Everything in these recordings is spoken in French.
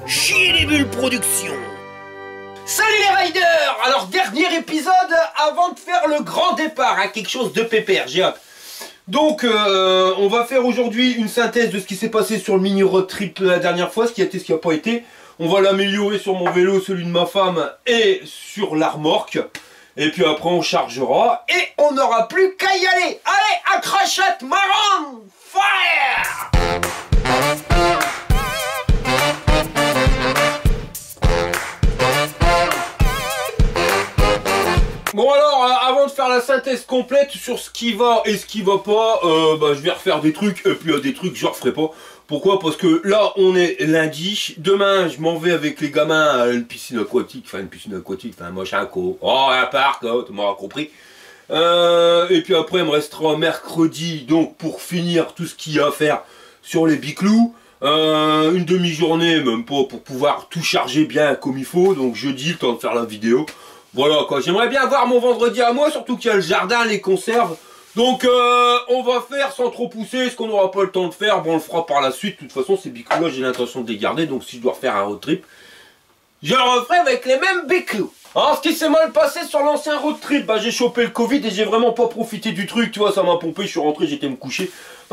Chier les bulles production. Salut les riders. Alors dernier épisode avant de faire le grand départ, hein, quelque chose de pépère, j'ai hâte. Donc on va faire aujourd'hui une synthèse de ce qui s'est passé sur le mini road trip la dernière fois, ce qui a été, ce qui n'a pas été. On va l'améliorer sur mon vélo, celui de ma femme et sur la remorque. Et puis après on chargera et on n'aura plus qu'à y aller. Allez, accrochette marron, fire! Bon alors, avant de faire la synthèse complète sur ce qui va et ce qui va pas, je vais refaire des trucs, et puis des trucs je referai pas. Pourquoi? Parce que là, on est lundi, demain, je m'en vais avec les gamins à une piscine aquatique, un machin co. Oh, un parc, oh, tu m'auras compris. Et puis après, il me restera mercredi, donc pour finir tout ce qu'il y a à faire sur les biclous. Une demi-journée, même pas, pour pouvoir tout charger bien comme il faut. Donc jeudi, le temps de faire la vidéo. Voilà quoi, j'aimerais bien avoir mon vendredi à moi, surtout qu'il y a le jardin, les conserves. Donc on va faire sans trop pousser, ce qu'on n'aura pas le temps de faire, bon on le fera par la suite. De toute façon ces biclous là j'ai l'intention de les garder, donc si je dois refaire un road trip, je le referai avec les mêmes biclous. Alors ce qui s'est mal passé sur l'ancien road trip, j'ai chopé le Covid et j'ai vraiment pas profité du truc, tu vois, ça m'a pompé, je suis rentré, j'étais me coucher,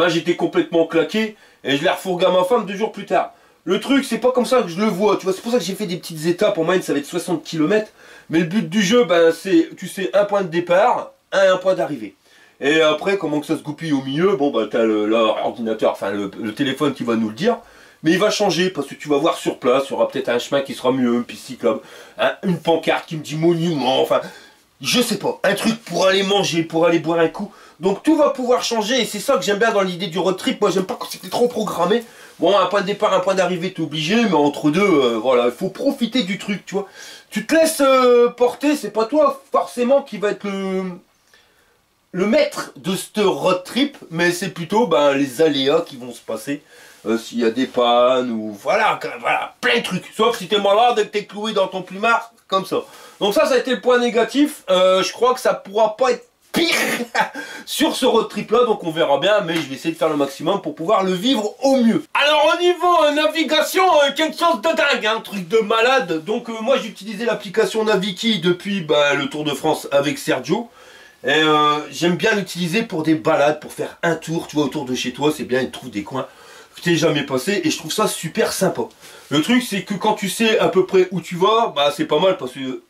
j'étais complètement claqué et je l'ai refourgué à ma femme 2 jours plus tard. Le truc c'est pas comme ça que je le vois, tu vois, c'est pour ça que j'ai fait des petites étapes, en moyenne ça va être 60 km, mais le but du jeu c'est, tu sais, un point de départ, un point d'arrivée. Et après, comment que ça se goupille au milieu, bon t'as l'ordinateur, enfin le téléphone qui va nous le dire, mais il va changer parce que tu vas voir sur place, il y aura peut-être un chemin qui sera mieux, une piste cyclable, une pancarte qui me dit monument, enfin, je sais pas, un truc pour aller manger, pour aller boire un coup. Donc tout va pouvoir changer et c'est ça que j'aime bien dans l'idée du road trip. Moi j'aime pas quand c'était trop programmé. Bon, un point de départ, un point d'arrivée, t'es obligé, mais entre deux, voilà, il faut profiter du truc, tu vois. Tu te laisses porter, c'est pas toi forcément qui va être le maître de ce road trip, mais c'est plutôt les aléas qui vont se passer. S'il y a des pannes ou voilà, plein de trucs. Sauf si t'es malade et que t'es cloué dans ton plumard, comme ça. Donc ça a été le point négatif. Je crois que ça pourra pas être pire sur ce road trip là, donc on verra bien, mais je vais essayer de faire le maximum pour pouvoir le vivre au mieux. Alors au niveau navigation, quelque chose de dingue, un truc de malade. Donc moi j'ai utilisé l'application Naviki depuis le Tour de France avec Sergio. Et j'aime bien l'utiliser pour des balades, pour faire un tour, tu vois, autour de chez toi, c'est bien, il trouve des coins que tu n'es jamais passé, et je trouve ça super sympa. Le truc, c'est que quand tu sais à peu près où tu vas, c'est pas mal, parce que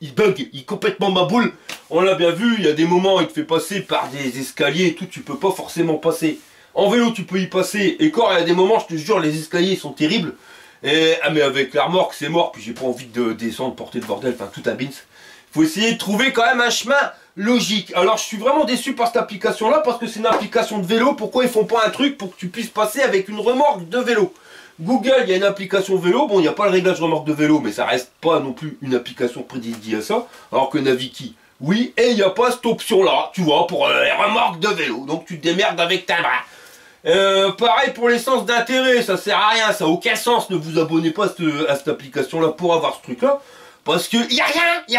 il bug, il est complètement ma boule. On l'a bien vu, il y a des moments, il te fait passer par des escaliers et tout, tu peux pas forcément passer. En vélo, tu peux y passer, et quand il y a des moments, je te jure, les escaliers sont terribles. Et, mais avec la remorque, c'est mort, puis j'ai pas envie de descendre, porter le bordel, enfin tout à bins. Faut essayer de trouver quand même un chemin logique. Alors je suis vraiment déçu par cette application là parce que c'est une application de vélo. Pourquoi ils font pas un truc pour que tu puisses passer avec une remorque de vélo? Google, il y a une application vélo, bon il n'y a pas le réglage remorque de vélo, mais ça reste pas non plus une application prédédiée à ça, alors que Naviki, oui, et il n'y a pas cette option là, tu vois, pour les remorques de vélo, donc tu te démerdes avec ta bras. Pareil pour les sens d'intérêt, ça sert à rien, ça n'a aucun sens, ne vous abonnez pas à cette application là pour avoir ce truc là. Parce que y a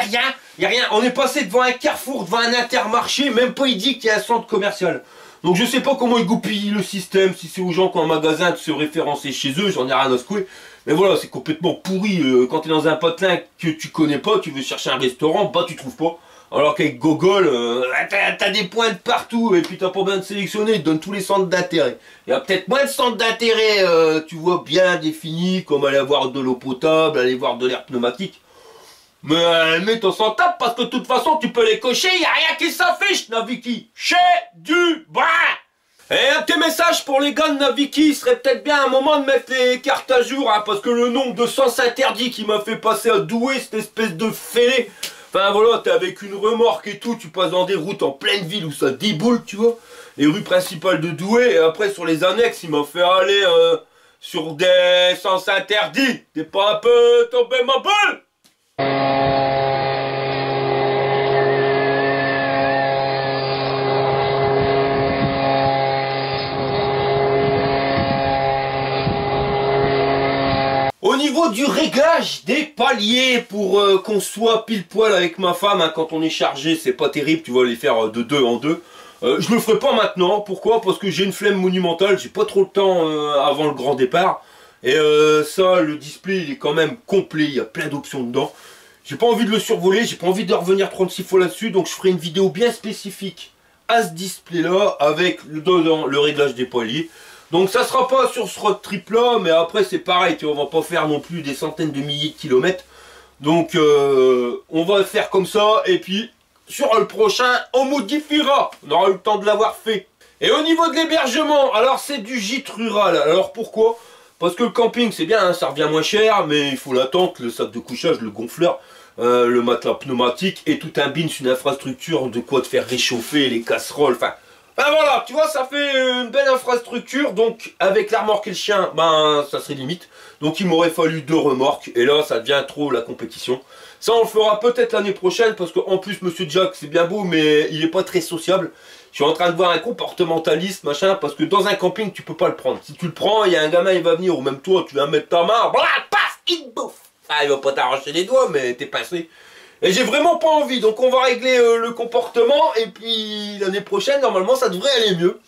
rien. On est passé devant un carrefour, devant un intermarché, même pas il dit qu'il y a un centre commercial. Donc je sais pas comment ils goupillent le système, si c'est aux gens qui ont un magasin de se référencer chez eux, j'en ai rien à secouer. Mais voilà, c'est complètement pourri. Quand tu es dans un patelin que tu connais pas, tu veux chercher un restaurant, tu trouves pas. Alors qu'avec Google, t'as des points de partout, et puis t'as pas besoin de sélectionner, ils te donnent tous les centres d'intérêt. Il y a peut-être moins de centres d'intérêt, tu vois, bien définis, comme aller voir de l'eau potable, aller voir de l'air pneumatique. Mais on s'en tape parce que de toute façon tu peux les cocher, il n'y a rien qui s'affiche, Naviki. Chez du bras. Et un petit message pour les gars de Naviki, il serait peut-être bien un moment de mettre les cartes à jour, parce que le nombre de sens interdits qui m'a fait passer à Douai, cette espèce de fêlé. Enfin voilà, t'es avec une remorque et tout, tu passes dans des routes en pleine ville où ça déboule, tu vois. Les rues principales de Douai, et après sur les annexes, il m'a fait aller sur des sens interdits. T'es pas un peu tombé ma boule? Au niveau du réglage des paliers pour qu'on soit pile poil avec ma femme, quand on est chargé, c'est pas terrible, tu vas les faire de 2 en 2. Je le ferai pas maintenant, pourquoi? Parce que j'ai une flemme monumentale, j'ai pas trop le temps avant le grand départ. Et ça, le display, il est quand même complet, il y a plein d'options dedans. J'ai pas envie de le survoler, j'ai pas envie de revenir 36 fois là-dessus, donc je ferai une vidéo bien spécifique à ce display-là, avec dedans le réglage des paliers. Donc ça sera pas sur ce road trip-là, mais après c'est pareil, on va pas faire non plus des centaines de milliers de kilomètres. Donc on va faire comme ça, et puis sur le prochain, on modifiera. On aura eu le temps de l'avoir fait. Et au niveau de l'hébergement, alors c'est du gîte rural. Alors pourquoi? Parce que le camping c'est bien, hein, ça revient moins cher, mais il faut la tente, le sac de couchage, le gonfleur, le matelas pneumatique et tout un bins, une infrastructure de quoi te faire réchauffer, les casseroles, enfin voilà, tu vois, ça fait une belle infrastructure. Donc avec la remorque et le chien, ben ça serait limite. Donc il m'aurait fallu 2 remorques, et là ça devient trop la compétition. Ça on le fera peut-être l'année prochaine, parce qu'en plus Monsieur Jack c'est bien beau, mais il est pas très sociable. Je suis en train de voir un comportementaliste, machin, parce que dans un camping, tu peux pas le prendre. Si tu le prends, il y a un gamin, il va venir, ou même toi, tu vas mettre ta main, blah, paf, il te bouffe. Ah, il va pas t'arracher les doigts, mais t'es passé. Et j'ai vraiment pas envie, donc on va régler le comportement, et puis l'année prochaine, normalement, ça devrait aller mieux.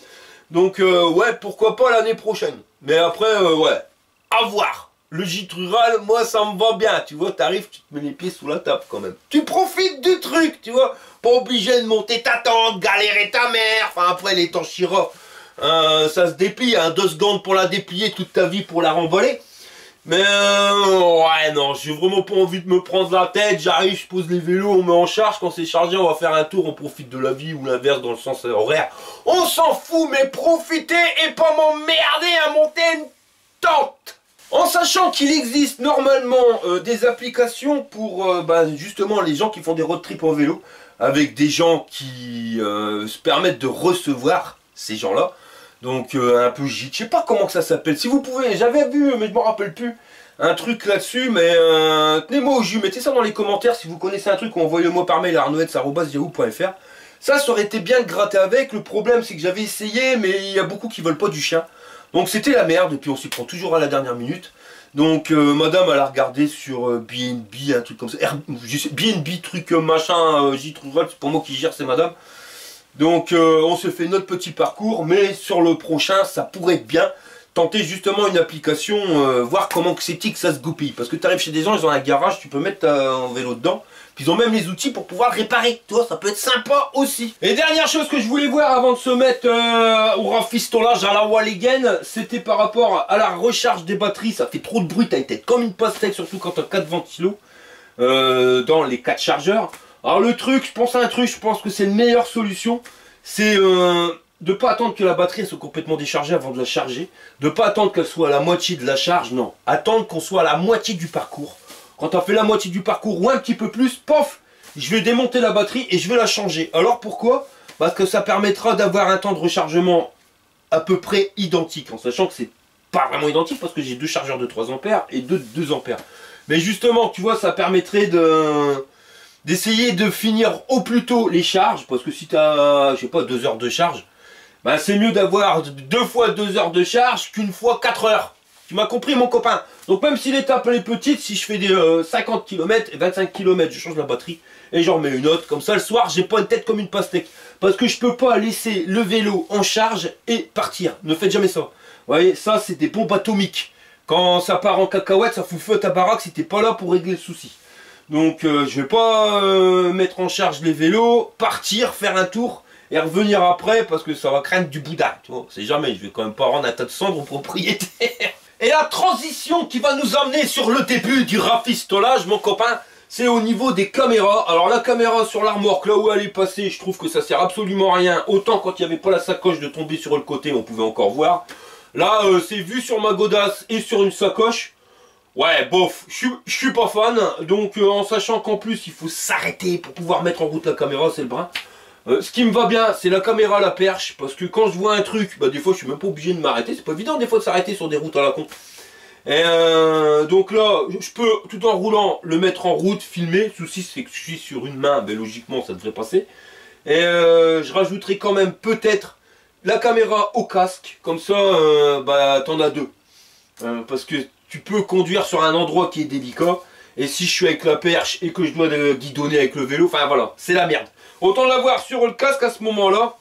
Donc, ouais, pourquoi pas l'année prochaine. Mais après, ouais, à voir. Le gîte rural, moi, ça me va bien. Tu vois, t'arrives, tu te mets les pieds sous la table quand même. Tu profites du truc, tu vois. Pas obligé de monter ta tente, galérer ta mère. Enfin, après, les étanchira, ça se déplie. 2 secondes pour la déplier, toute ta vie pour la remballer. Mais, ouais, non, j'ai vraiment pas envie de me prendre la tête. J'arrive, je pose les vélos, on met en charge. Quand c'est chargé, on va faire un tour, on profite de la vie, ou l'inverse dans le sens horaire. On s'en fout, mais profitez et pas m'emmerder à monter une tente. En sachant qu'il existe normalement des applications pour justement les gens qui font des road trips en vélo, avec des gens qui se permettent de recevoir ces gens-là. Donc un peu gîte, je sais pas comment que ça s'appelle. Si vous pouvez, j'avais vu, mais je me rappelle plus, un truc là-dessus, mais tenez-moi au jus, mettez ça dans les commentaires si vous connaissez un truc, ou envoyez-moi par mail à arnoets@yahoo.fr. Ça aurait été bien de gratter avec. Le problème c'est que j'avais essayé, mais il y a beaucoup qui veulent pas du chien. Donc c'était la merde, et puis on s'y prend toujours à la dernière minute. Donc madame elle a regardé sur BNB, un truc comme ça, BNB truc machin, gîte rural, c'est pas moi qui gère, c'est madame. Donc on se fait notre petit parcours, mais sur le prochain ça pourrait être bien. Tenter justement une application, voir comment c'est que ça se goupille. Parce que tu arrives chez des gens, ils ont un garage, tu peux mettre un vélo dedans. Puis ils ont même les outils pour pouvoir réparer. Tu vois, ça peut être sympa aussi. Et dernière chose que je voulais voir avant de se mettre au rafistolage à la Walligen, c'était par rapport à la recharge des batteries. Ça fait trop de bruit, t'as une tête comme une pastèque, surtout quand t'as 4 ventilos dans les 4 chargeurs. Alors le truc, je pense à un truc, je pense que c'est une meilleure solution. C'est de pas attendre que la batterie soit complètement déchargée avant de la charger. De pas attendre qu'elle soit à la moitié de la charge, non. Attendre qu'on soit à la moitié du parcours. Quand on fait la moitié du parcours ou un petit peu plus, pof, je vais démonter la batterie et je vais la changer. Alors pourquoi? Parce que ça permettra d'avoir un temps de rechargement à peu près identique. En sachant que c'est pas vraiment identique parce que j'ai 2 chargeurs de 3 ampères et 2 ampères. Mais justement, tu vois, ça permettrait d'essayer de finir au plus tôt les charges. Parce que si tu as, je sais pas, 2 heures de charge, ben c'est mieux d'avoir 2 fois 2 heures de charge qu'une fois 4 heures. Tu m'as compris mon copain. Donc même si l'étape est petite, si je fais des 50 km et 25 km, je change la batterie et j'en remets une autre. Comme ça le soir, j'ai pas une tête comme une pastèque. Parce que je peux pas laisser le vélo en charge et partir. Ne faites jamais ça. Vous voyez, ça c'est des bombes atomiques. Quand ça part en cacahuète, ça fout feu à ta baraque si t'es pas là pour régler le souci. Donc je vais pas mettre en charge les vélos, partir, faire un tour et revenir après parce que ça va craindre du boudin. Tu vois, c'est jamais, je vais quand même pas rendre un tas de cendres au propriétaire. Et la transition qui va nous emmener sur le début du rafistolage, mon copain, c'est au niveau des caméras. Alors la caméra sur la remorque, là où elle est passée, je trouve que ça sert absolument à rien. Autant quand il n'y avait pas la sacoche de tomber sur le côté, on pouvait encore voir. Là, c'est vu sur ma godasse et sur une sacoche. Ouais, bof, je suis pas fan. Donc en sachant qu'en plus, il faut s'arrêter pour pouvoir mettre en route la caméra, c'est le brin. Ce qui me va bien, c'est la caméra à la perche, parce que quand je vois un truc, bah des fois je suis même pas obligé de m'arrêter, c'est pas évident des fois de s'arrêter sur des routes à la con. Et donc là, je peux tout en roulant le mettre en route, filmer. Le souci c'est que je suis sur une main, ben logiquement ça devrait passer. Et je rajouterai quand même peut-être la caméra au casque, comme ça bah t'en as 2. Parce que tu peux conduire sur un endroit qui est délicat, et si je suis avec la perche et que je dois guidonner avec le vélo, enfin voilà, c'est la merde. Autant l'avoir sur le casque à ce moment-là.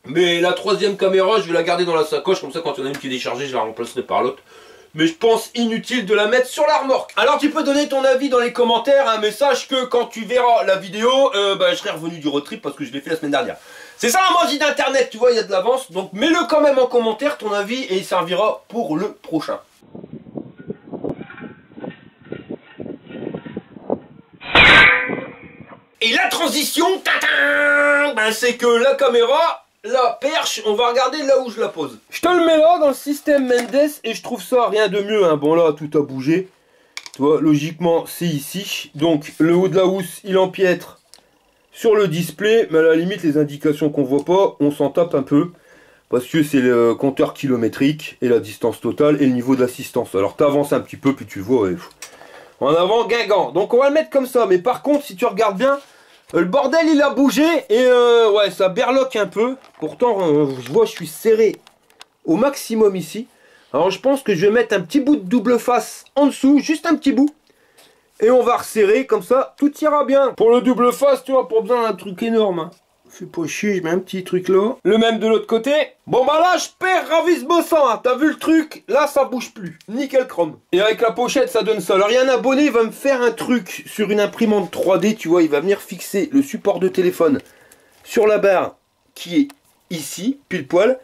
Mais la 3e caméra, je vais la garder dans la sacoche. Comme ça, quand il y en a une qui est déchargée, je la remplacerai par l'autre. mais je pense inutile de la mettre sur la remorque. Alors tu peux donner ton avis dans les commentaires, hein, mais sache que quand tu verras la vidéo, je serai revenu du road trip parce que je l'ai fait la semaine dernière. C'est ça la magie d'internet, tu vois, il y a de l'avance, donc mets-le quand même en commentaire ton avis et il servira pour le prochain. Et la transition, c'est que la caméra, la perche, on va regarder là où je la pose. Je te le mets là dans le système Mendes et je trouve ça rien de mieux. Hein. Bon là, tout a bougé. Tu vois, logiquement, c'est ici. Donc le haut de la housse, il empiètre sur le display. Mais à la limite, les indications qu'on voit pas, on s'en tape un peu. Parce que c'est le compteur kilométrique et la distance totale et le niveau d'assistance. Alors tu avances un petit peu, puis tu vois... En avant, Guingamp. Donc on va le mettre comme ça. Mais par contre, si tu regardes bien, le bordel il a bougé. Et ouais, ça berloque un peu. Pourtant, je vois, je suis serré au maximum ici. Alors je pense que je vais mettre un petit bout de double face en dessous. Juste un petit bout. Et on va resserrer. Comme ça, tout ira bien. Pour le double face, tu vois, pour besoin d'un truc énorme. Hein. Fais pas chier, je mets un petit truc là. Le même de l'autre côté. Bon bah là je perds ravissement. Hein. T'as vu le truc? Là ça bouge plus. Nickel chrome. Et avec la pochette ça donne ça. Alors il y a un abonné, il va me faire un truc sur une imprimante 3D. Tu vois, il va venir fixer le support de téléphone sur la barre qui est ici, pile poil.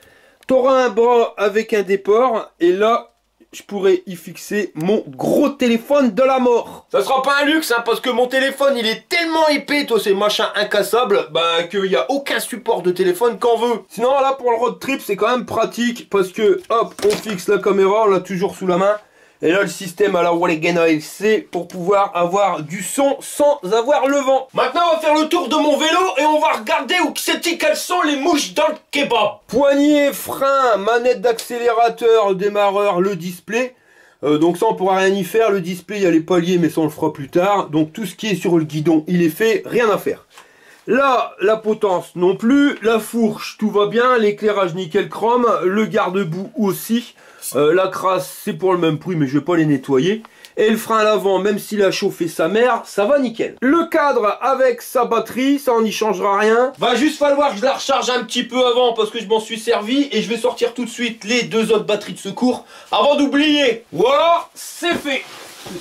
T'auras un bras avec un déport. Et là... je pourrais y fixer mon gros téléphone de la mort. Ça sera pas un luxe, hein, parce que mon téléphone, il est tellement épais, toi, ces machins incassables, qu'il n'y a aucun support de téléphone qu'en veut. Sinon, là, pour le road trip, c'est quand même pratique, parce que, hop, on fixe la caméra, on l'a toujours sous la main. Et là, le système à la Walligan ALC pour pouvoir avoir du son sans avoir le vent. Maintenant, on va faire le tour de mon vélo et on va regarder où c'est quelles sont les mouches dans le kebab. Poignée, frein, manette d'accélérateur, démarreur, le display. Donc ça, on pourra rien y faire. Le display, il y a les paliers, mais ça, on le fera plus tard. Donc tout ce qui est sur le guidon, il est fait. Rien à faire. Là, la potence non plus. La fourche, tout va bien. L'éclairage nickel chrome. Le garde-boue aussi. La crasse, c'est pour le même prix, mais je vais pas les nettoyer. Et le frein à l'avant, même s'il a chauffé sa mère, ça va nickel. Le cadre avec sa batterie, ça on n'y changera rien. Va juste falloir que je la recharge un petit peu avant parce que je m'en suis servi. Et je vais sortir tout de suite les deux autres batteries de secours avant d'oublier. Voilà, c'est fait.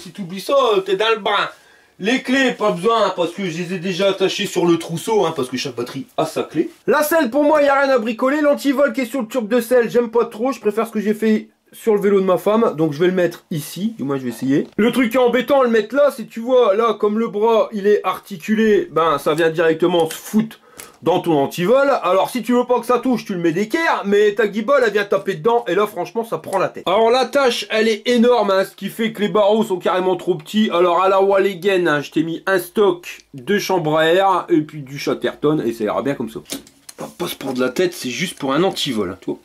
Si tu oublies ça, t'es dans le bain. Les clés, pas besoin, parce que je les ai déjà attachées sur le trousseau, parce que chaque batterie a sa clé. La selle, pour moi, il n'y a rien à bricoler. L'antivol qui est sur le turbo de selle, j'aime pas trop. Je préfère ce que j'ai fait sur le vélo de ma femme. Donc je vais le mettre ici, du moins je vais essayer. Le truc qui est embêtant, le mettre là, c'est tu vois, là, comme le bras, il est articulé, ça vient directement se foutre dans ton antivol. Alors si tu veux pas que ça touche, tu le mets d'équerre, mais ta guibole elle vient taper dedans et là franchement ça prend la tête. Alors la tâche elle est énorme, ce qui fait que les barreaux sont carrément trop petits. Alors à la Walligan, je t'ai mis un stock de chambre à air et puis du Chatterton et ça ira bien comme ça. On va pas se prendre la tête, c'est juste pour un antivol, tu vois.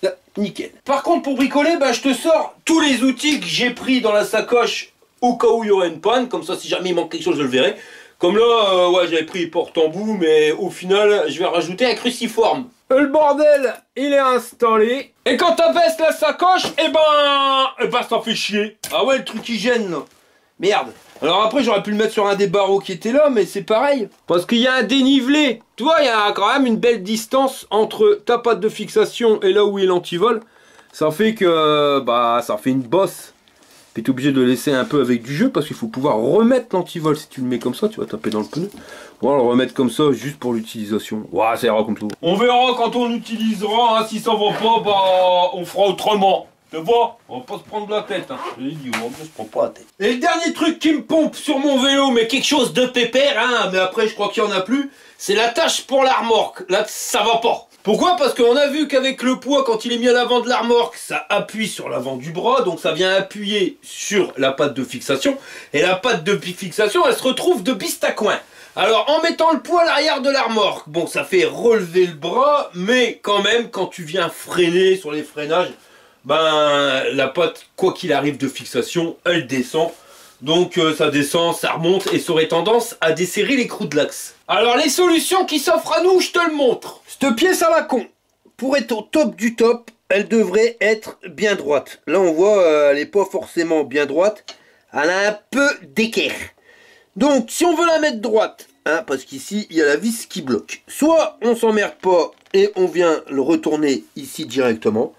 Là, nickel. Par contre pour bricoler, je te sors tous les outils que j'ai pris dans la sacoche au cas où il y aurait une panne, comme ça si jamais il manque quelque chose je le verrai. Comme là, ouais, j'avais pris porte-embout, mais au final, je vais rajouter un cruciforme. Le bordel, il est installé. Et quand t'abaisses la sacoche, ça fait chier. Ah ouais, le truc qui gêne, là. Merde. Alors après, j'aurais pu le mettre sur un des barreaux qui était là, mais c'est pareil. Parce qu'il y a un dénivelé. Tu vois, il y a quand même une belle distance entre ta patte de fixation et là où est l'antivol. Ça fait que, ça fait une bosse. Puis tu es obligé de laisser un peu avec du jeu parce qu'il faut pouvoir remettre l'antivol. Si tu le mets comme ça, tu vas taper dans le pneu. On va le remettre comme ça juste pour l'utilisation. Ouais, ça ira comme ça. On verra quand on l'utilisera. Si ça va pas, on fera autrement. Tu vois, on va pas se prendre la tête. Je l'ai dit, on se prend pas la tête. Et le dernier truc qui me pompe sur mon vélo, mais quelque chose de pépère, mais après je crois qu'il y en a plus, c'est la tâche pour la remorque. Là, ça va pas. Pourquoi? Parce qu'on a vu qu'avec le poids, quand il est mis à l'avant de la remorque, ça appuie sur l'avant du bras, donc ça vient appuyer sur la patte de fixation. Et la patte de fixation, elle se retrouve de piste à coin. Alors, en mettant le poids à l'arrière de la remorque, bon, ça fait relever le bras, mais quand même, quand tu viens freiner sur les freinages, la patte, quoi qu'il arrive de fixation, elle descend. Donc ça descend, ça remonte et ça aurait tendance à desserrer les crous de l'axe. Alors les solutions qui s'offrent à nous, je te le montre. Cette pièce à la con, pour être au top du top, elle devrait être bien droite. Là on voit, elle n'est pas forcément bien droite. Elle a un peu d'équerre. Donc si on veut la mettre droite, parce qu'ici il y a la vis qui bloque. Soit on s'emmerde pas et on vient le retourner ici directement.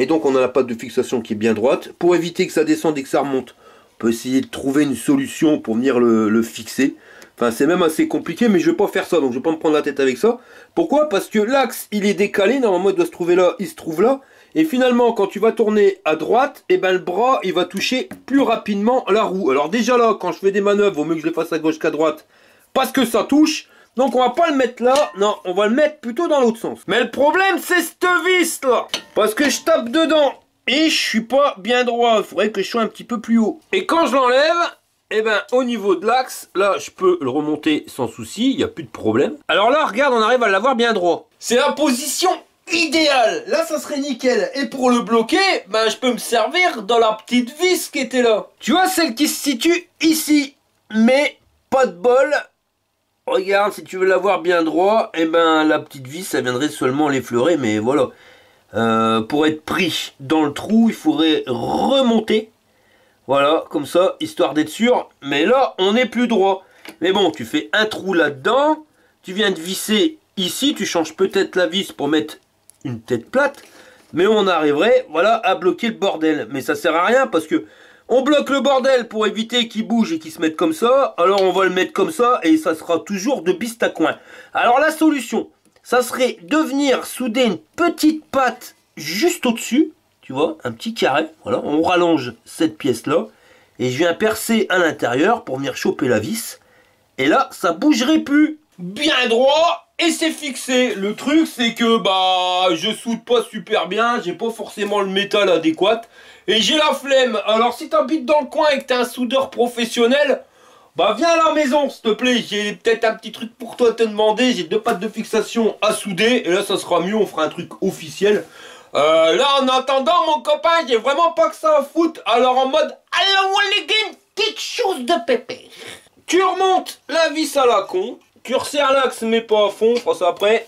Et donc on a la patte de fixation qui est bien droite. Pour éviter que ça descende et que ça remonte, on peut essayer de trouver une solution pour venir le fixer. Enfin c'est même assez compliqué, mais je ne vais pas faire ça, donc je ne vais pas me prendre la tête avec ça. Pourquoi? Parce que l'axe il est décalé, normalement il doit se trouver là, il se trouve là. Et finalement quand tu vas tourner à droite, et ben le bras il va toucher plus rapidement la roue. Alors déjà là, quand je fais des manœuvres, vaut mieux que je les fasse à gauche qu'à droite, parce que ça touche. Donc on va pas le mettre là, non, on va le mettre plutôt dans l'autre sens. Mais le problème c'est cette vis là, parce que je tape dedans et je suis pas bien droit, il faudrait que je sois un petit peu plus haut. Et quand je l'enlève, eh ben au niveau de l'axe, là je peux le remonter sans souci, il n'y a plus de problème. Alors là regarde, on arrive à l'avoir bien droit. C'est la position idéale, là ça serait nickel. Et pour le bloquer, ben je peux me servir dans la petite vis qui était là. Tu vois celle qui se situe ici, mais pas de bol. Regarde, si tu veux l'avoir bien droit, eh ben la petite vis, ça viendrait seulement l'effleurer, mais voilà. Pour être pris dans le trou, il faudrait remonter. Voilà, comme ça, histoire d'être sûr. Mais là, on n'est plus droit. Mais bon, tu fais un trou là-dedans, tu viens de visser ici, tu changes peut-être la vis pour mettre une tête plate, mais on arriverait, voilà, à bloquer le bordel. Mais ça sert à rien parce que on bloque le bordel pour éviter qu'il bouge et qu'il se mette comme ça. Alors on va le mettre comme ça et ça sera toujours de biste à coin. Alors la solution, ça serait de venir souder une petite patte juste au-dessus. Tu vois, un petit carré. Voilà, on rallonge cette pièce-là. Et je viens percer à l'intérieur pour venir choper la vis. Et là, ça bougerait plus. Bien droit. Et c'est fixé. Le truc, c'est que bah je soude pas super bien. J'ai pas forcément le métal adéquat. Et j'ai la flemme. Alors si t'habites dans le coin et que t'es un soudeur professionnel, bah viens à la maison s'il te plaît. J'ai peut-être un petit truc pour toi à te demander. J'ai 2 pattes de fixation à souder. Et là ça sera mieux, on fera un truc officiel. Là en attendant mon copain, j'ai vraiment pas que ça à foutre. Alors en mode alors les gars, quelque chose de pépère. Tu remontes la vis à la con. Tu resserres l'axe mais pas à fond. Je ferai ça après.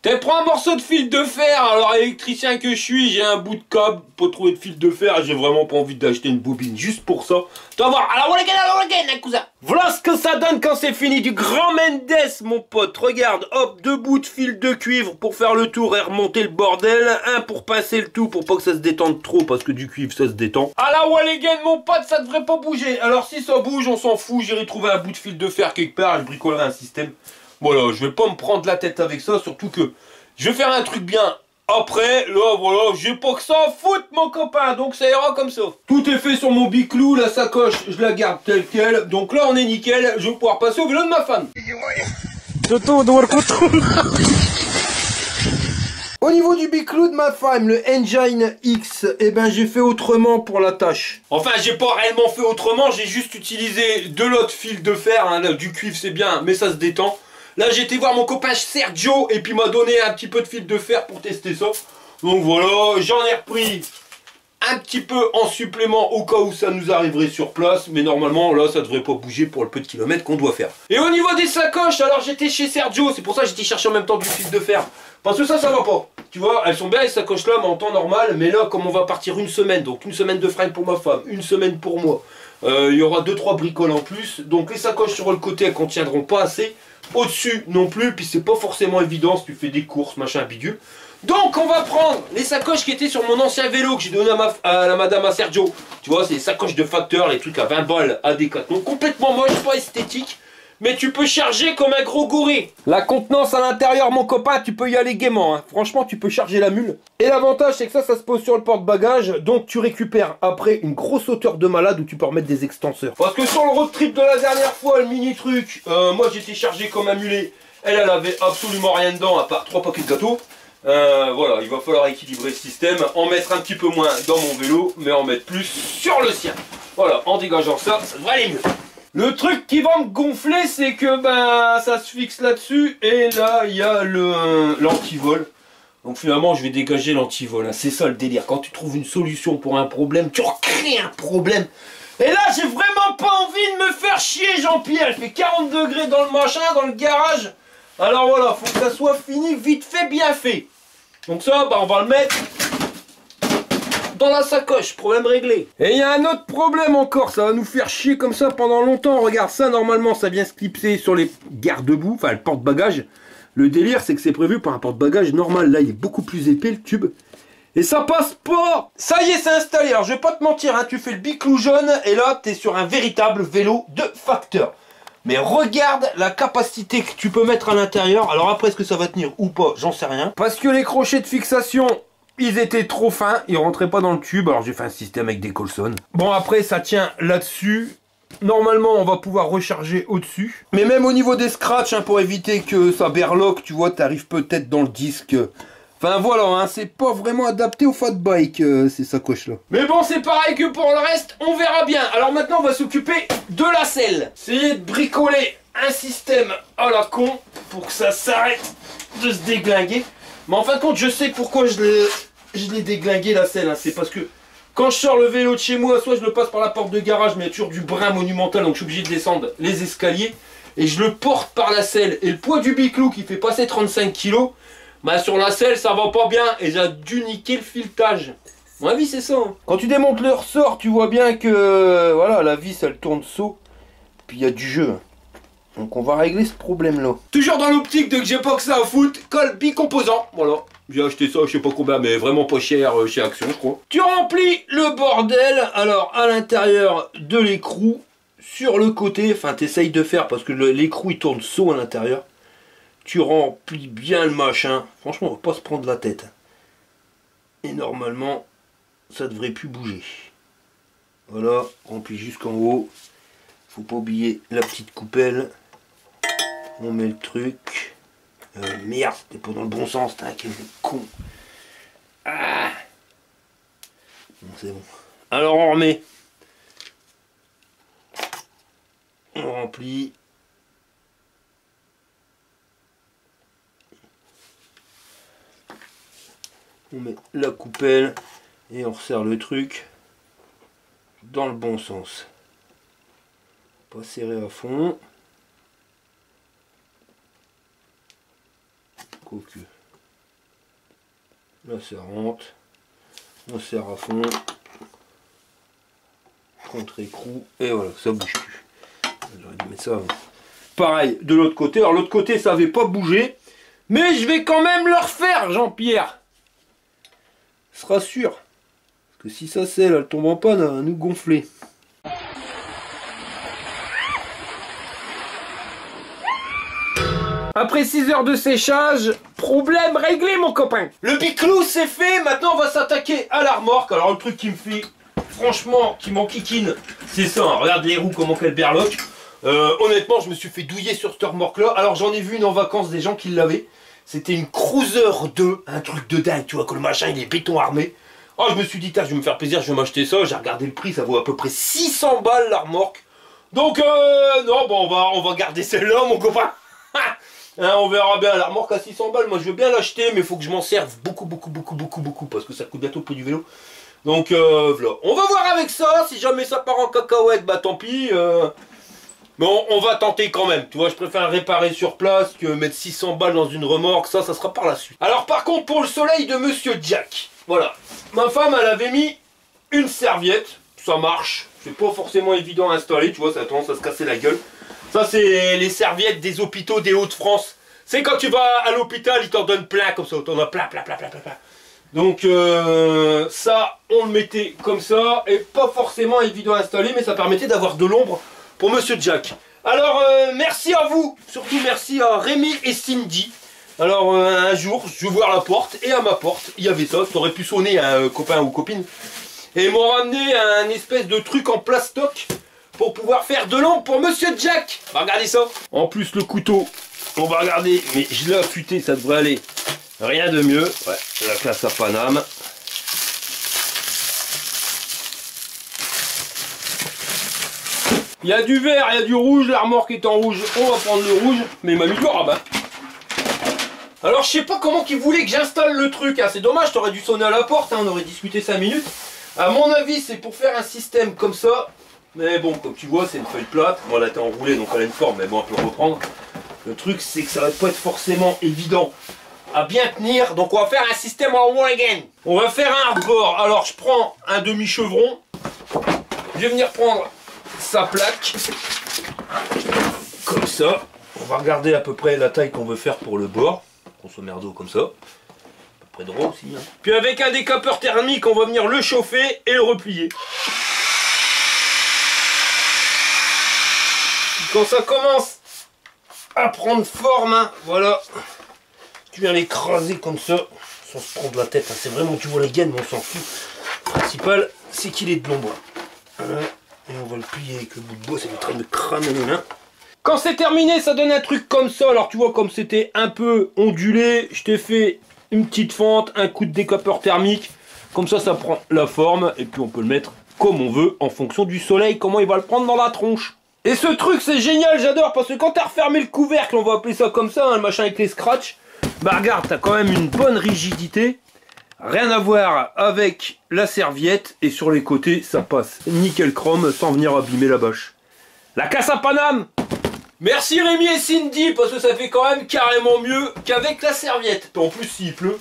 Tu prends un morceau de fil de fer, alors électricien que je suis, j'ai un bout de câble pour trouver de fil de fer, j'ai vraiment pas envie d'acheter une bobine juste pour ça. Tu vas voir, alors again, cousin. Voilà ce que ça donne quand c'est fini, du grand Mendes mon pote. Regarde, hop, 2 bouts de fil de cuivre pour faire le tour et remonter le bordel, un pour passer le tout pour pas que ça se détende trop parce que du cuivre ça se détend. Alors again mon pote, ça devrait pas bouger, alors si ça bouge on s'en fout, j'irai trouver un bout de fil de fer quelque part et je bricolerai un système. Voilà, je vais pas me prendre la tête avec ça, surtout que je vais faire un truc bien. Après, là, voilà, j'ai pas que ça à foutre, mon copain, donc ça ira comme ça. Tout est fait sur mon biclou, la sacoche, je la garde telle quelle. Donc là, on est nickel, je vais pouvoir passer au vélo de ma femme. Au niveau du biclou de ma femme, le Engine X, eh ben j'ai fait autrement pour la tâche. Enfin, j'ai pas réellement fait autrement, j'ai juste utilisé de l'autre fil de fer, hein, là, du cuivre c'est bien, mais ça se détend. Là j'ai été voir mon copain Sergio et puis il m'a donné un petit peu de fil de fer pour tester ça. Donc voilà, j'en ai repris un petit peu en supplément au cas où ça nous arriverait sur place. Mais normalement là ça devrait pas bouger pour le peu de kilomètres qu'on doit faire. Et au niveau des sacoches, alors j'étais chez Sergio, c'est pour ça que j'étais chercher en même temps du fil de fer. Parce que ça va pas. Tu vois, elles sont bien les sacoches là mais en temps normal. Mais là comme on va partir une semaine, donc une semaine de fringues pour ma femme, une semaine pour moi. Il y aura 2-3 bricoles en plus. Donc les sacoches sur le côté elles contiendront pas assez. Au-dessus non plus, puis c'est pas forcément évident si tu fais des courses, machin bidule. Donc on va prendre les sacoches qui étaient sur mon ancien vélo que j'ai donné à la madame à Sergio. Tu vois, c'est des sacoches de facteur, les trucs à 20 balles à Decathlon. Complètement moche, pas esthétique, mais tu peux charger comme un gros gouré. La contenance à l'intérieur, mon copain, tu peux y aller gaiement, hein. Franchement, tu peux charger la mule. Et l'avantage, c'est que ça se pose sur le porte-bagages, donc tu récupères après une grosse hauteur de malade où tu peux remettre des extenseurs. Parce que sur le road trip de la dernière fois, le mini truc, moi j'étais chargé comme un mulet. Elle avait absolument rien dedans à part 3 paquets de gâteaux. Voilà, il va falloir équilibrer le système, en mettre un petit peu moins dans mon vélo, mais en mettre plus sur le sien. Voilà, en dégageant ça, ça devrait aller mieux. Le truc qui va me gonfler, c'est que ben ça se fixe là-dessus et là il y a l'antivol. Donc finalement je vais dégager l'antivol, hein. C'est ça le délire. Quand tu trouves une solution pour un problème, tu recrées un problème. Et là j'ai vraiment pas envie de me faire chier Jean-Pierre. Il fait 40 degrés dans le machin, dans le garage. Alors voilà, faut que ça soit fini, vite fait, bien fait. Donc ça, bah, on va le mettre dans la sacoche, problème réglé. Et il y a un autre problème encore, ça va nous faire chier comme ça pendant longtemps. Regarde ça, normalement ça vient se clipser sur les garde-boue, enfin le porte-bagages. Le délire c'est que c'est prévu pour un porte-bagages normal, là il est beaucoup plus épais le tube. Et ça passe pas. Ça y est, c'est installé. Alors je vais pas te mentir, hein, tu fais le biclou jaune et là t'es sur un véritable vélo de facteur. Mais regarde la capacité que tu peux mettre à l'intérieur. Alors après, est-ce que ça va tenir ou pas, j'en sais rien. Parce que les crochets de fixation, ils étaient trop fins, ils rentraient pas dans le tube. Alors j'ai fait un système avec des Colson. Bon, après ça tient là-dessus. Normalement, on va pouvoir recharger au-dessus. Mais même au niveau des scratchs, hein, pour éviter que ça berloque, tu vois, t'arrives peut-être dans le disque. Enfin voilà, hein, c'est pas vraiment adapté au fat bike, ces sacoches là. Mais bon, c'est pareil que pour le reste, on verra bien. Alors maintenant, on va s'occuper de la selle. Essayer de bricoler un système à la con pour que ça s'arrête de se déglinguer. Mais en fin de compte, je sais pourquoi je l'ai déglingué la selle. Hein. C'est parce que quand je sors le vélo de chez moi, soit je le passe par la porte de garage, mais il y a toujours du brin monumental, donc je suis obligé de descendre les escaliers. Et je le porte par la selle. Et le poids du biclou qui fait passer 35 kg, bah sur la selle ça va pas bien et j'ai dû niquer le filetage. À mon avis c'est ça. Hein. Quand tu démontes le ressort, tu vois bien que voilà, la vis elle tourne saut. Puis il y a du jeu. Donc on va régler ce problème là. Toujours dans l'optique de que j'ai pas que ça à foutre, colle bicomposant. Voilà. J'ai acheté ça, je sais pas combien, mais vraiment pas cher chez Action, je crois. Tu remplis le bordel, alors à l'intérieur de l'écrou, sur le côté, enfin t'essayes de faire parce que l'écrou il tourne saut à l'intérieur. Tu remplis bien le machin. Franchement, on va pas se prendre la tête. Et normalement, ça devrait plus bouger. Voilà, rempli jusqu'en haut. Faut pas oublier la petite coupelle. On met le truc. Merde, t'es pas dans le bon sens, t'as quel con. Ah. Bon, c'est bon. Alors on remet. On remplit. On met la coupelle et on resserre le truc dans le bon sens. Pas serré à fond. Quoique. Là ça rentre. On serre à fond. Contre écrou. Et voilà, ça bouge plus. J'aurais dû mettre ça avant. Pareil, de l'autre côté. Alors l'autre côté ça n'avait pas bougé. Mais je vais quand même le refaire, Jean-Pierre. Sera sûr. Parce que si ça c'est, elle tombe en panne, elle va nous gonfler. Après 6 heures de séchage, problème réglé mon copain. Le biclou c'est fait, maintenant on va s'attaquer à la remorque. Alors le truc qui me fait, franchement, qui m'enquiquine, c'est ça. Hein. Regarde les roues, comment qu'elles berloquent. Honnêtement, je me suis fait douiller sur cette remorque là. Alors j'en ai vu une en vacances des gens qui l'avaient. C'était une Cruiser 2, un truc de dingue, tu vois, que le machin il est béton armé. Oh, je me suis dit, je vais me faire plaisir, je vais m'acheter ça. J'ai regardé le prix, ça vaut à peu près 600 balles la remorque. Donc, non, bon, on va garder celle-là, mon copain. Hein, on verra bien, la remorque à 600 balles, moi je veux bien l'acheter, mais il faut que je m'en serve beaucoup, parce que ça coûte bientôt le prix du vélo. Donc, voilà. On va voir avec ça, si jamais ça part en cacahuète, bah tant pis. Bon, on va tenter quand même, tu vois, je préfère réparer sur place que mettre 600 balles dans une remorque, ça sera par la suite. Alors par contre, pour le soleil de Monsieur Jack, voilà, ma femme, elle avait mis une serviette, ça marche, c'est pas forcément évident à installer, tu vois, ça a tendance à se casser la gueule. Ça, c'est les serviettes des hôpitaux des Hauts-de-France. C'est quand tu vas à l'hôpital, ils t'en donnent plein comme ça, t'en as plein. Donc ça, on le mettait comme ça, et pas forcément évident à installer, mais ça permettait d'avoir de l'ombre pour Monsieur Jack. Alors merci à vous, surtout merci à Rémi et Cindy. Alors un jour, je vais ouvrir la porte et à ma porte, il y avait ça, ça aurait pu sonner à un copain ou copine. Et ils m'ont ramené un espèce de truc en plastoc pour pouvoir faire de l'ombre pour Monsieur Jack. On va regarder ça. En plus le couteau, on va regarder, mais je l'ai affûté, ça devrait aller. Rien de mieux. Ouais, la classe à Paname. Il y a du vert, il y a du rouge, la remorque est en rouge, on va prendre le rouge, mais il m'a mis du rabat. Alors je sais pas comment qu'ils voulaient que j'installe le truc, hein. C'est dommage, t'aurais dû sonner à la porte, hein. On aurait discuté 5 minutes. À mon avis c'est pour faire un système comme ça, mais bon comme tu vois c'est une feuille plate, bon elle a été enroulée donc elle a une forme, mais bon on peut reprendre. Le truc c'est que ça va pas être forcément évident à bien tenir, donc on va faire un système en wagon. On va faire un rebord, alors je prends un demi-chevron, je vais venir prendre sa plaque comme ça. On va regarder à peu près la taille qu'on veut faire pour le bord, grosso merdo comme ça, à peu peu de droit aussi. Hein. Puis avec un décapeur thermique, on va venir le chauffer et le replier. Quand ça commence à prendre forme, hein, voilà, tu viens l'écraser comme ça, sans se prendre la tête. Hein. C'est vraiment, tu vois la gaine, mais on s'en fout. Le principal, c'est qu'il est de l'ombre. Voilà. Et on va le plier avec le bout de bois, c'est en train de cramer les mains. Quand c'est terminé, ça donne un truc comme ça. Alors tu vois, comme c'était un peu ondulé, je t'ai fait une petite fente, un coup de décapeur thermique. Comme ça, ça prend la forme. Et puis on peut le mettre comme on veut, en fonction du soleil, comment il va le prendre dans la tronche. Et ce truc, c'est génial, j'adore, parce que quand t'as refermé le couvercle, on va appeler ça comme ça, hein, le machin avec les scratchs. Bah regarde, t'as quand même une bonne rigidité. Rien à voir avec la serviette. Et sur les côtés, ça passe nickel chrome sans venir abîmer la bâche. La casse à Paname. Merci Rémi et Cindy, parce que ça fait quand même carrément mieux qu'avec la serviette. En plus, s'il pleut,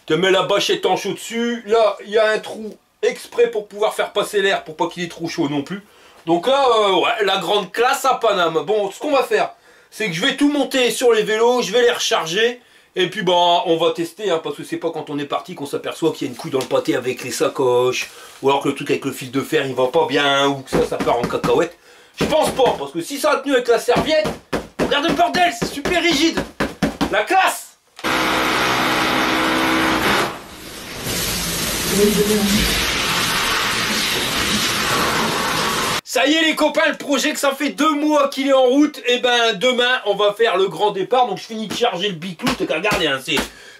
tu mets la bâche étanche au-dessus. Là, il y a un trou exprès pour pouvoir faire passer l'air, pour pas qu'il ait trop chaud non plus. Donc là, ouais, la grande classe à Paname. Bon, ce qu'on va faire, c'est que je vais tout monter sur les vélos, je vais les recharger. Et puis bon, on va tester, hein, parce que c'est pas quand on est parti qu'on s'aperçoit qu'il y a une couille dans le pâté avec les sacoches, ou alors que le truc avec le fil de fer il va pas bien, ou que ça part en cacahuète. Je pense pas, parce que si ça a tenu avec la serviette, regarde le bordel, c'est super rigide. La classe. Ça y est les copains, le projet que ça fait 2 mois qu'il est en route, et ben demain on va faire le grand départ. Donc je finis de charger le biclou, t'as qu'à regarder, hein,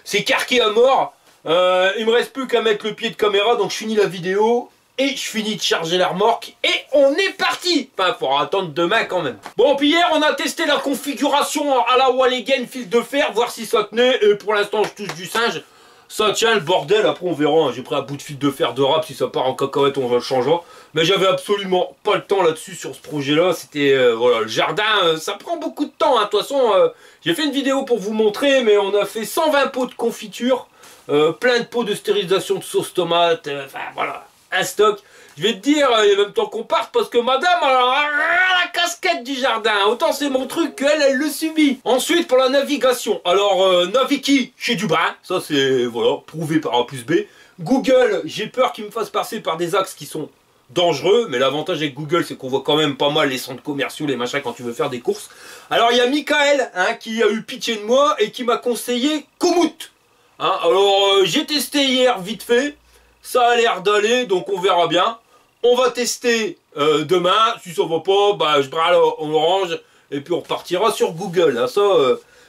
c'est carqué à mort. Il me reste plus qu'à mettre le pied de caméra, donc je finis la vidéo et je finis de charger la remorque et on est parti. Enfin, faudra attendre demain quand même. Bon, puis hier on a testé la configuration à la Walligen fil de fer, voir si ça tenait, et pour l'instant je touche du singe. Ça tient le bordel, après on verra, hein. J'ai pris un bout de fil de fer de rap, si ça part en cacahuète on va le changer. Mais j'avais absolument pas le temps là-dessus sur ce projet-là, c'était, voilà, le jardin, ça prend beaucoup de temps, hein. De toute façon, j'ai fait une vidéo pour vous montrer, mais on a fait 120 pots de confiture, plein de pots de stérilisation de sauce tomate, enfin voilà, un stock. Je vais te dire, il est même temps qu'on parte parce que madame, alors, la casquette du jardin, autant c'est mon truc qu'elle, elle le subit. Ensuite, pour la navigation, alors Naviki, chez Dubrin, ça c'est, voilà, prouvé par A plus B. Google, j'ai peur qu'il me fasse passer par des axes qui sont dangereux, mais l'avantage avec Google, c'est qu'on voit quand même pas mal les centres commerciaux, les machins quand tu veux faire des courses. Alors il y a Michael, hein, qui a eu pitié de moi et qui m'a conseillé Komoot. Hein, alors j'ai testé hier vite fait. Ça a l'air d'aller, donc on verra bien. On va tester demain. Si ça va pas, bah, je brale en orange. Et puis on repartira sur Google. Hein. Ça,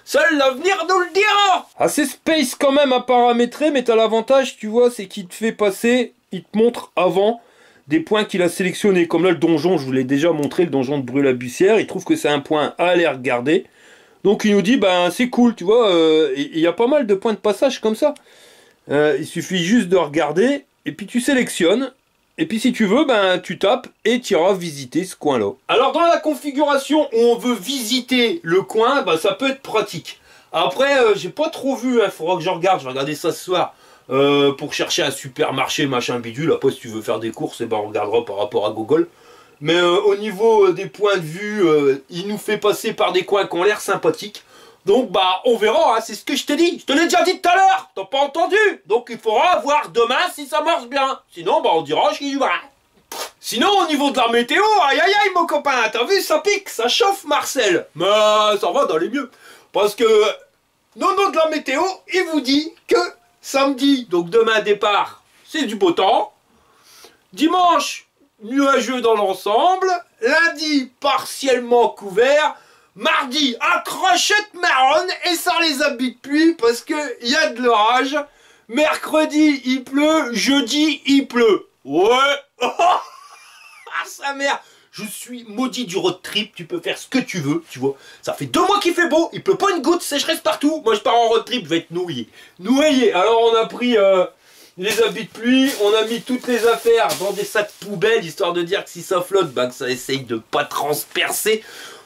seul l'avenir nous le dira. Assez space quand même à paramétrer, mais t'as l'avantage, tu vois, c'est qu'il te fait passer, il te montre avant des points qu'il a sélectionnés. Comme là, le donjon, je vous l'ai déjà montré, le donjon de Brûle-la-Bussière. Il trouve que c'est un point à aller regarder. Donc il nous dit, ben c'est cool, tu vois. Il y a pas mal de points de passage comme ça. Il suffit juste de regarder et puis tu sélectionnes et puis si tu veux ben tu tapes et tu iras visiter ce coin là. Alors dans la configuration où on veut visiter le coin, ben, ça peut être pratique. Après j'ai pas trop vu, hein, faudra que je regarde, je vais regarder ça ce soir pour chercher un supermarché machin bidule. Après si tu veux faire des courses, et ben, on regardera par rapport à Google. Mais au niveau des points de vue, il nous fait passer par des coins qui ont l'air sympathiques. Donc bah on verra, hein, c'est ce que je t'ai dit. Je te l'ai déjà dit tout à l'heure, t'as pas entendu. Donc il faudra voir demain si ça marche bien. Sinon bah on dira je suis voilà. Sinon au niveau de la météo, aïe aïe aïe mon copain, t'as vu ça pique, ça chauffe Marcel. Mais ça va d'aller mieux. Parce que Nono de la météo, il vous dit que samedi, donc demain départ, c'est du beau temps. Dimanche, nuageux dans l'ensemble. Lundi, partiellement couvert. Mardi, un crochette marronne et ça les habite plus parce que y a de l'orage. Mercredi, il pleut. Jeudi, il pleut. Ouais. Ah, sa mère. Je suis maudit du road trip. Tu peux faire ce que tu veux, tu vois. Ça fait 2 mois qu'il fait beau. Il pleut pas une goutte, sécheresse partout. Moi, je pars en road trip, je vais être noyé. Noyé. Alors, on a pris les habits de pluie. On a mis toutes les affaires dans des sacs poubelles, histoire de dire que si ça flotte, bah, que ça essaye de pas transpercer.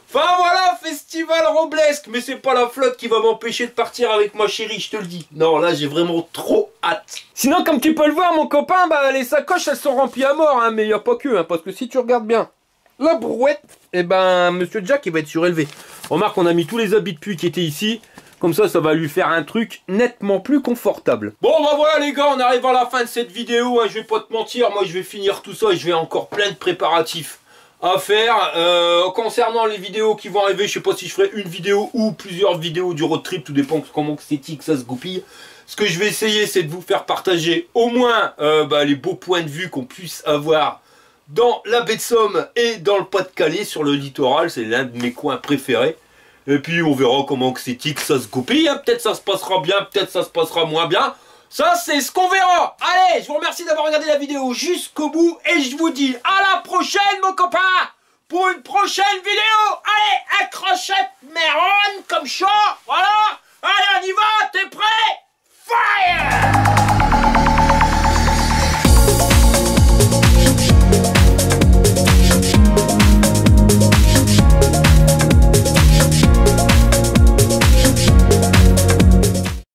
Enfin voilà, festival Roblesque, mais c'est pas la flotte qui va m'empêcher de partir avec ma chérie, je te le dis. Non, là j'ai vraiment trop hâte. Sinon, comme tu peux le voir, mon copain, bah les sacoches elles sont remplies à mort, hein, mais il n'y a pas que, hein, parce que si tu regardes bien la brouette, et ben Monsieur Jack il va être surélevé. Remarque, on a mis tous les habits de pluie qui étaient ici. Comme ça va lui faire un truc nettement plus confortable. Bon bah voilà les gars, on arrive à la fin de cette vidéo, hein, je vais pas te mentir, moi je vais finir tout ça et je vais encore plein de préparatifs à faire. Concernant les vidéos qui vont arriver, je sais pas si je ferai une vidéo ou plusieurs vidéos du road trip, tout dépend de comment c'est que ça se goupille. Ce que je vais essayer, c'est de vous faire partager au moins les beaux points de vue qu'on puisse avoir dans la baie de Somme et dans le Pas-de-Calais sur le littoral. C'est l'un de mes coins préférés. Et puis on verra comment que ça se goupille. Hein. Peut-être ça se passera bien, peut-être ça se passera moins bien. Ça, c'est ce qu'on verra. Allez, je vous remercie d'avoir regardé la vidéo jusqu'au bout. Et je vous dis à la prochaine, mon copain, pour une prochaine vidéo. Allez, accrochette Méron comme chat. Voilà. Allez, on y va, t'es prêt? Fire!